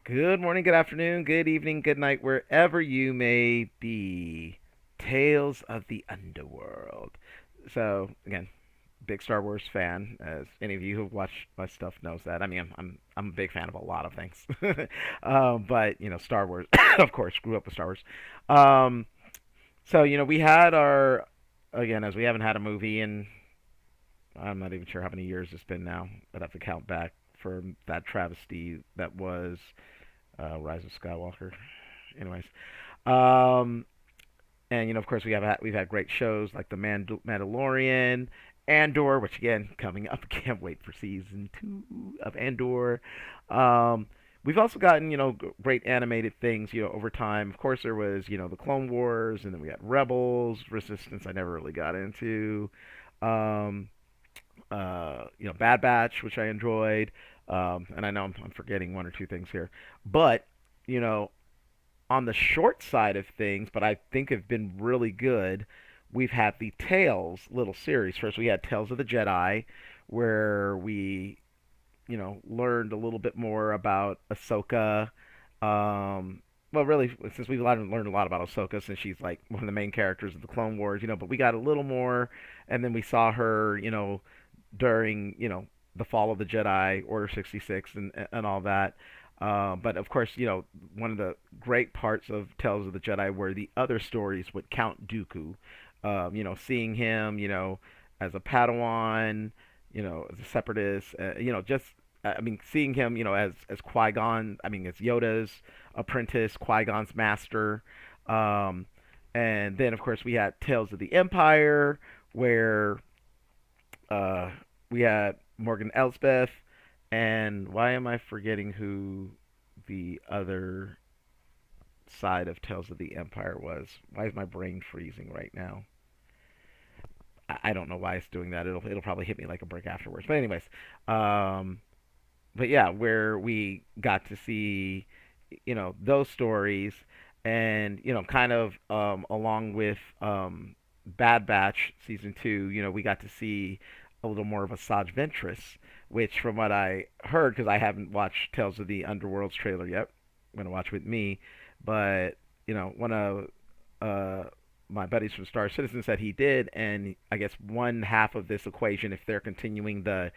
Good morning, good afternoon, good evening, good night, wherever you may be. Tales of the Underworld. So, again, big Star Wars fan, as any of you who've watched my stuff knows that. I mean, I'm a big fan of a lot of things, but Star Wars, of course, grew up with Star Wars. Um, so we had our again, as we haven't had a movie in I'm not even sure how many years it's been now. I'd have to count back for that travesty that was Rise of Skywalker. Anyways, um, and of course, we've had great shows like the Mandalorian, Andor, which again coming up. Can't wait for season 2 of Andor. Um, we've also gotten great animated things over time. Of course, there was the Clone Wars, and then we had Rebels, Resistance. I never really got into. Um, Bad Batch, which I enjoyed. And I know I'm forgetting one or two things here, but you know, on the short side of things, but I think have been really good. We've had the Tales little series. First, we had Tales of the Jedi, where we learned a little bit more about Ahsoka. Well, really, since we've learned a lot about Ahsoka, since she's like one of the main characters of the Clone Wars, but we got a little more, and then we saw her, during the fall of the Jedi, Order 66, and all that. But of course, one of the great parts of Tales of the Jedi were the other stories with Count Dooku. Seeing him, as a Padawan, as a separatist, just I mean, seeing him, as Qui Gon, I mean, as Yoda's apprentice, Qui Gon's master, um, and then of course we had Tales of the Empire, where uh, we had Morgan Elsbeth, and why am I forgetting who the other side of Tales of the Empire was? Why is my brain freezing right now? I don't know why it's doing that. It'll probably hit me like a brick afterwards. But anyways, um, but yeah, where we got to see those stories, and kind of along with Bad Batch season 2, we got to see a little more of Asajj Ventress, which from what I heard, because I haven't watched Tales of the Underworld's trailer yet, I'm gonna watch with me, but one of uh, my buddies from Star Citizen said he did, and I guess one half of this equation, if they're continuing the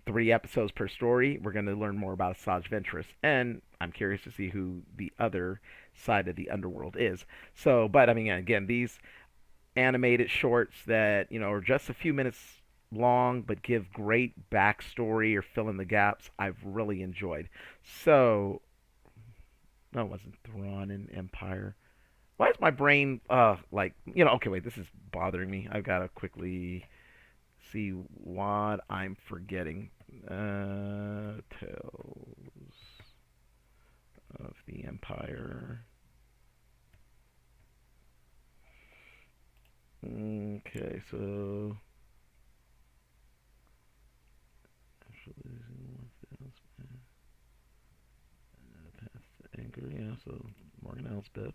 3 episodes per story, we're going to learn more about Asajj Ventress, and I'm curious to see who the other side of the underworld is. So, but I mean, again, these animated shorts that are just a few minutes long but give great backstory or fill in the gaps, I've really enjoyed. So, no, it wasn't Thrawn and Empire. Why is my brain like okay, wait, this is bothering me. I've got to quickly see what I'm forgetting. Tales of the Empire. Okay, so actually, past the anchor, yeah. So Morgan Elsbeth.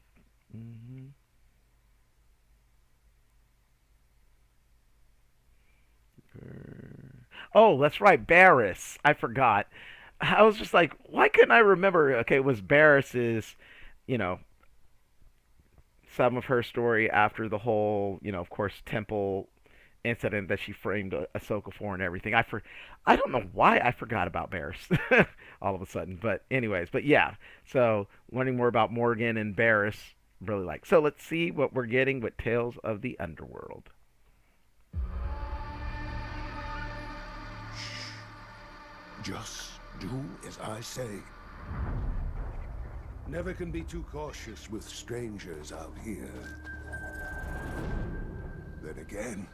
Mm-hmm. Oh, that's right, Barris. I forgot. I was just like, why couldn't I remember? Okay, it was Barris's, you know, some of her story after the whole, of course, temple incident that she framed Ahsoka for and everything. I don't know why I forgot about Barris all of a sudden, but anyways, but yeah. So learning more about Morgan and Barris, really like. So let's see what we're getting with Tales of the Underworld. Just do as I say. Never can be too cautious with strangers out here. Then again,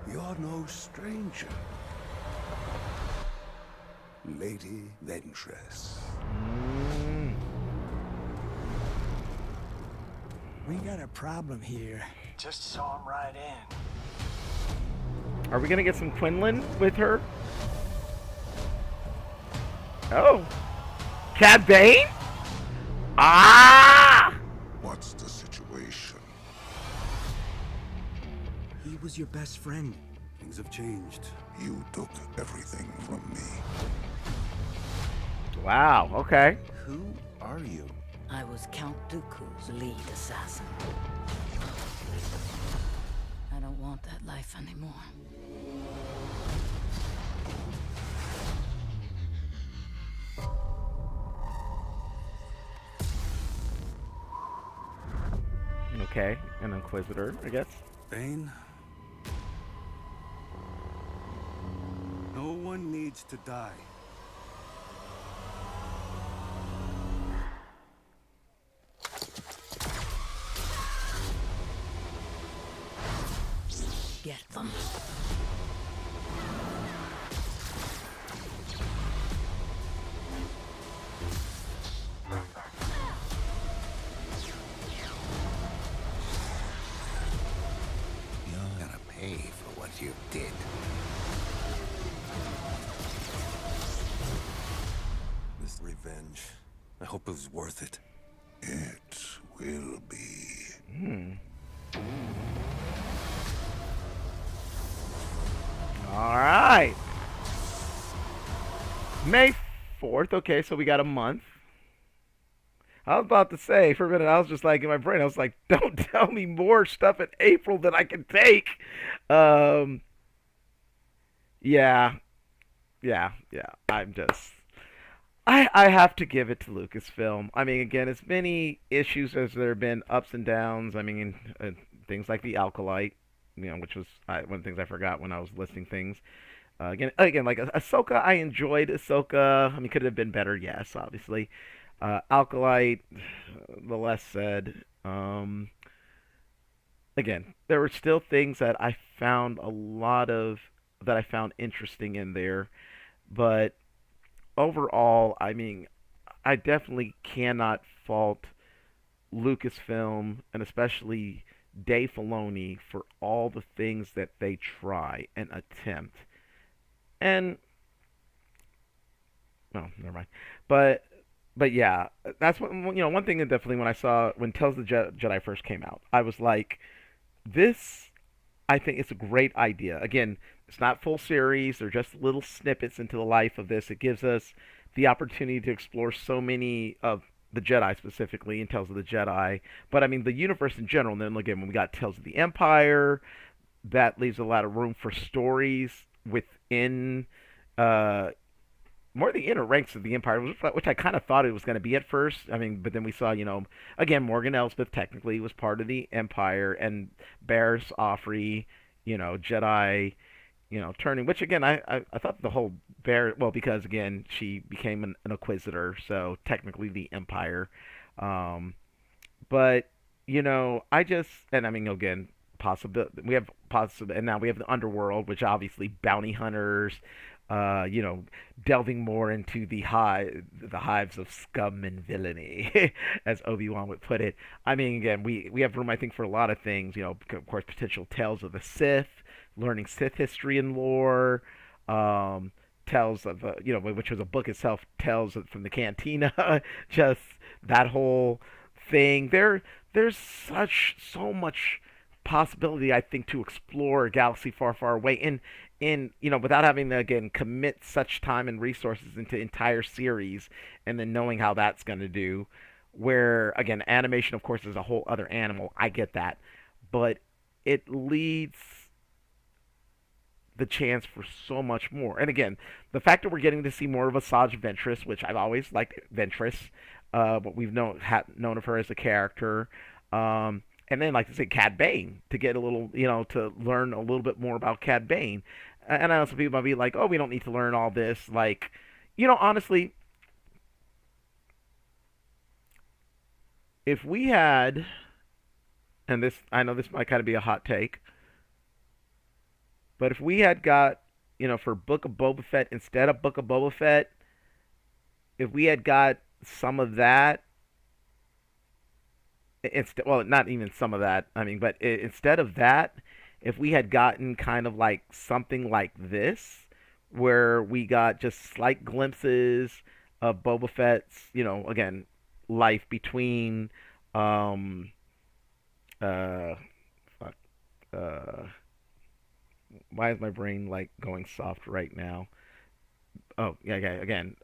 you're no stranger. Lady Ventress. Mm. We got a problem here. Just saw him right in. Are we gonna get some Quinlan with her? Oh, Cad Bane? Ah! What's the situation? He was your best friend. Things have changed. You took everything from me. Wow. Okay. Who are you? I was Count Dooku's lead assassin. I don't want that life anymore. Okay. An inquisitor, I guess. Bane? No one needs to die. Get them. You're gonna pay for what you did. This revenge. I hope it was worth it. It will be. Hmm. All right. May 4th. Okay, so we got a month. I was about to say for a minute. I was just like in my brain. I was like, "Don't tell me more stuff in April that I can take." Um, yeah, yeah. I'm just. I have to give it to Lucasfilm. I mean, again, as many issues as there have been, ups and downs. I mean, things like the Alkalite, which was one of the things I forgot when I was listing things. Again, like Ahsoka, I enjoyed Ahsoka. I mean, could it have been better? Yes, obviously. Alkalite, the less said. Again, there were still things that I found a lot of that I found interesting in there, but overall, I mean, I definitely cannot fault Lucasfilm and especially Dave Filoni for all the things that they try and attempt. And no, never mind. But but yeah, that's what one thing that definitely when I saw when Tales of the Jedi first came out, I was like, this I think it's a great idea. Again, it's not full series; they're just little snippets into the life of this. It gives us the opportunity to explore so many of the Jedi specifically in Tales of the Jedi, but I mean the universe in general. And then again, when we got Tales of the Empire, that leaves a lot of room for stories within uh, more the inner ranks of the Empire, which I kind of thought it was going to be at first. I mean, but then we saw, again, Morgan Elsbeth technically was part of the Empire, and Barriss Offrey, Jedi, turning. Which again, I thought the whole well, because again, she became an Inquisitor, so technically the Empire. Um, but I just and I mean again, possible we have possible, and now we have the Underworld, which obviously bounty hunters, delving more into the hives of scum and villainy, as Obi-Wan would put it. I mean, again, we have room, I think, for a lot of things. Of course, potential tales of the Sith, learning Sith history and lore. Um, tells of which was a book itself, tells from the cantina, just that whole thing. There's so much possibility, I think, to explore a galaxy far, far away in without having to again commit such time and resources into entire series and then knowing how that's going to do. Where again, animation, of course, is a whole other animal. I get that, but it leads the chance for so much more. And again, the fact that we're getting to see more of Asajj Ventress, which I've always liked Ventress, what we've known of her as a character, and then like I say, Cad Bane to get a little, to learn a little bit more about Cad Bane. And I know some people might be like, "Oh, we don't need to learn all this." Like, honestly, if we had, and this, I know this might kind of be a hot take, but if we had got, for Book of Boba Fett instead of Book of Boba Fett, if we had got some of that, well, not even some of that. I mean, but instead of that, if we had gotten kind of like something like this, where we got just slight glimpses of Boba Fett's, again, life between, um, uh, fuck, uh, why is my brain like going soft right now? Oh, yeah, yeah, again,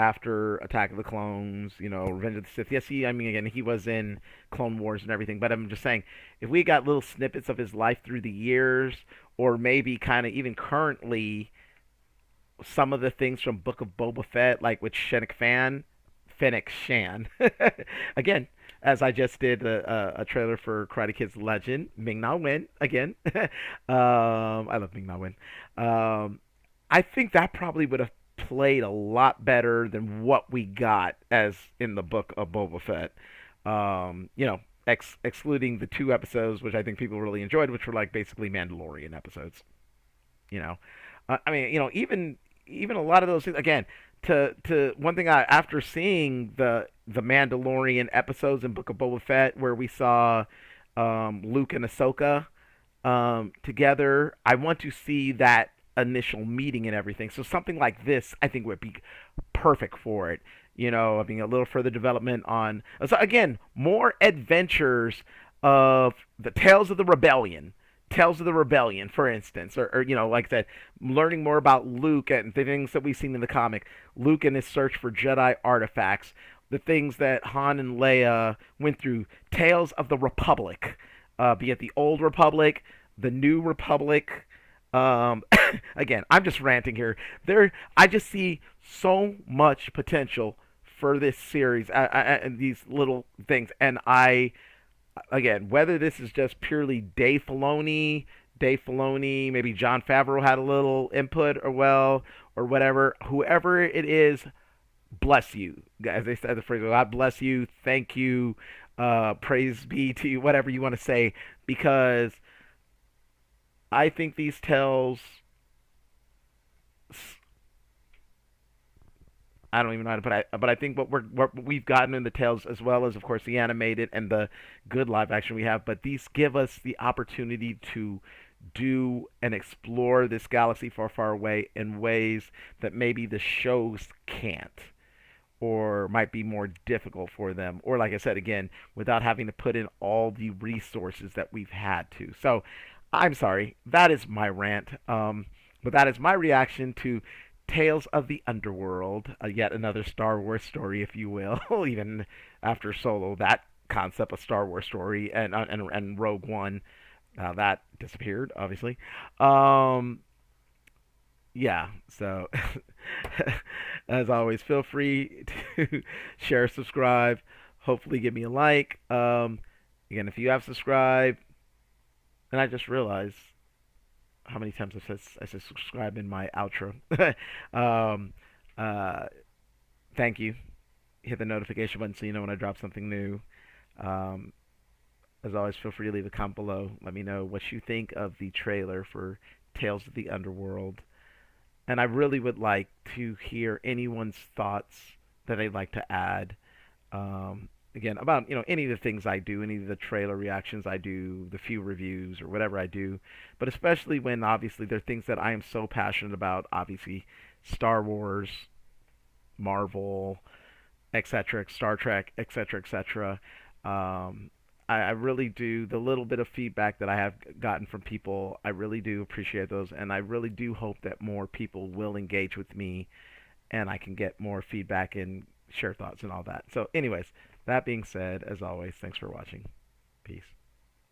after Attack of the Clones, Revenge of the Sith. Yes, I mean, again, he was in Clone Wars and everything, but I'm just saying, if we got little snippets of his life through the years, or maybe kind of even currently, some of the things from Book of Boba Fett, like with Fennec Shan. Again, as I just did a trailer for Karate Kid's Legend, Ming Na Wen again. I love Ming Na Wen. I think that probably would have played a lot better than what we got as in the Book of Boba Fett. Excluding the two episodes, which I think people really enjoyed, which were like basically Mandalorian episodes. You know, I mean, even a lot of those things. Again, to one thing, I after seeing the Mandalorian episodes in Book of Boba Fett, where we saw Luke and Ahsoka together, I want to see that initial meeting and everything. So something like this, I think, would be perfect for it. I mean, a little further development on. So again, more adventures of the Tales of the Rebellion. Tales of the Rebellion, for instance, or like I said, learning more about Luke and the things that we've seen in the comic. Luke and his search for Jedi artifacts, the things that Han and Leia went through. Tales of the Republic, be it the Old Republic, the New Republic. Um, Again, I'm just ranting here. I just see so much potential for this series and these little things, and again, whether this is just purely Dave Filoni, maybe John Favreau had a little input or whatever, whoever it is, bless you. As they said the phrase, God bless you, thank you, praise be to you, whatever you want to say, because I think these tells I don't even know how to put it, but I think what we've gotten in the tales, as well as of course the animated and the good live action we have, but these give us the opportunity to do and explore this galaxy far, far away in ways that maybe the shows can't, or might be more difficult for them, or like I said again, without having to put in all the resources that we've had to. So, I'm sorry, that is my rant. But that is my reaction to Tales of the Underworld, yet another Star Wars story, if you will. Even after Solo, that concept of Star Wars story and Rogue One, that disappeared, obviously. Um, yeah, so as always, feel free to share, subscribe, hopefully give me a like. Again, if you have subscribed, and I just realized how many times I said subscribe in my outro. um, uh, Thank you. Hit the notification button so you know when I drop something new. Um, as always, feel free to leave a comment below. Let me know what you think of the trailer for Tales of the Underworld. And I really would like to hear anyone's thoughts that they'd like to add. Again, about any of the things I do, any of the trailer reactions I do, the few reviews or whatever I do, but especially when obviously there are things that I am so passionate about. Obviously, Star Wars, Marvel, etc., Star Trek, etc., etc. I really do, the little bit of feedback that I have gotten from people, I really do appreciate those, and I really do hope that more people will engage with me and I can get more feedback and share thoughts and all that. So, anyways, that being said, as always, thanks for watching. Peace.